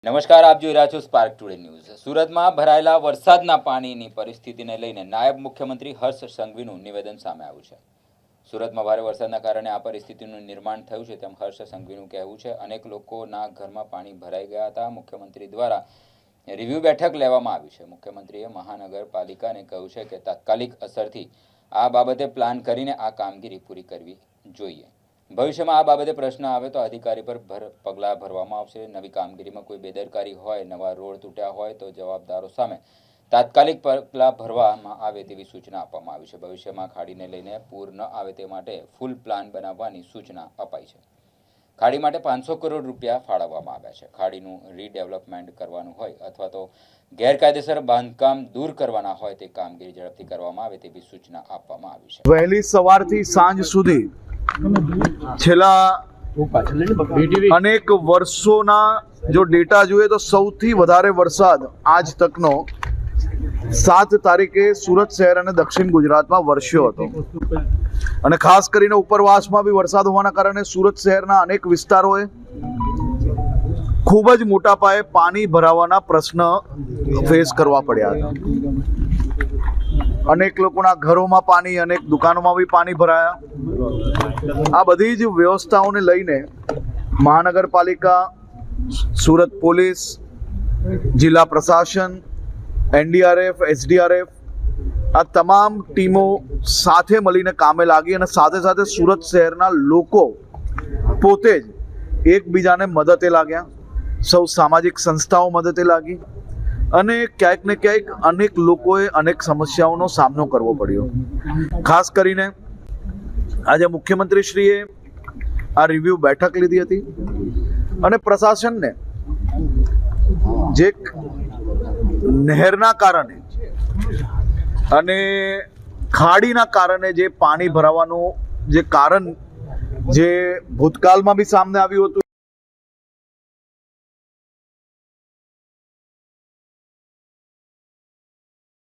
નમસ્કાર, આપ જોઈ રહ્યા છો સ્પાર્ક ટુડે ન્યૂઝ। સુરતમાં ભરાયેલા વરસાદના પાણીની પરિસ્થિતિને લઈને નાયબ મુખ્યમંત્રી હર્ષ સંઘવીનું નિવેદન સામે આવ્યું છે। સુરતમાં ભારે વરસાદના કારણે આ પરિસ્થિતિનું નિર્માણ થયું છે તેમ હર્ષ સંઘવીનું કહેવું છે। અનેક લોકોના ઘરમાં પાણી ભરાઈ ગયા હતા। મુખ્યમંત્રી દ્વારા રિવ્યુ બેઠક લેવામાં આવી છે। મુખ્યમંત્રીએ મહાનગરપાલિકાને કહ્યું છે કે તાત્કાલિક અસરથી આ બાબતે પ્લાન કરીને આ કામગીરી પૂરી કરવી જોઈએ। ભવિષ્યમાં આ બાબતે પ્રશ્ન આવે તો અધિકારી પર પગલાં ભરવામાં આવશે। નવી કામગીરીમાં કોઈ બેદરકારી હોય, નવા રોડ તૂટ્યા હોય તો જવાબદારો સામે તાત્કાલિક પગલાં ભરવામાં આવે તેવી સૂચના આપવામાં આવી છે। ભવિષ્યમાં ખાડીને લઈને પૂર ન આવે તે માટે ફૂલ પ્લાન બનાવવાની સૂચના અપાઈ છે। ખાડી માટે 500 કરોડ રૂપિયા ફાળવવામાં આવ્યા છે। ખાડીનું રીડેવલપમેન્ટ કરવાનું હોય અથવા તો ગેરકાયદેસર બાંધકામ દૂર કરવાના હોય તે કામગીરી ઝડપથી કરવામાં આવે તેવી સૂચના આપવામાં આવી છે। વહેલી સવારથી સાંજ સુધી છેલ્લા અનેક વર્ષોના જો ડેટા જોઈએ તો સૌથી વધારે વરસાદ આજ તકનો 7 તારીખે સુરત શહેર અને દક્ષિણ ગુજરાતમાં વરસ્યો હતો અને ખાસ કરીને ઉપરવાસમાં બી વરસાદ હોવાના કારણે સુરત શહેરના અનેક વિસ્તારોએ ખૂબ જ મોટા પાયે પાણી ભરાવાના પ્રશ્ન ફેસ કરવા પડ્યા હતા। અનેક લોકોના ઘરોમાં પાણી, અનેક દુકાનોમાં બી પાણી ભરાયા। આ બધી જ વ્યવસ્થાઓને લઈને મહાનગરપાલિકા, સુરત પોલીસ, જિલ્લા પ્રશાસન, એનડીઆરએફ, એસડીઆરએફ આ તમામ ટીમો સાથે મળીને કામે લાગી અને સાથે સાથે સુરત શહેરના લોકો પોતે જ એકબીજાને મદદે લાગ્યા। સૌ સામાજિક સંસ્થાઓ મદદે લાગી અને ક્યાંક ને ક્યાંક અનેક લોકોએ અનેક સમસ્યાઓનો સામનો કરવો પડ્યો। ખાસ કરીને આજે મુખ્યમંત્રીશ્રીએ આ રિવ્યુ બેઠક લીધી હતી અને પ્રશાસનને જે નહેરના કારણે અને ખાડીના કારણે જે પાણી ભરાવાનું જે કારણ જે ભૂતકાળમાં બી સામે આવ્યું હતું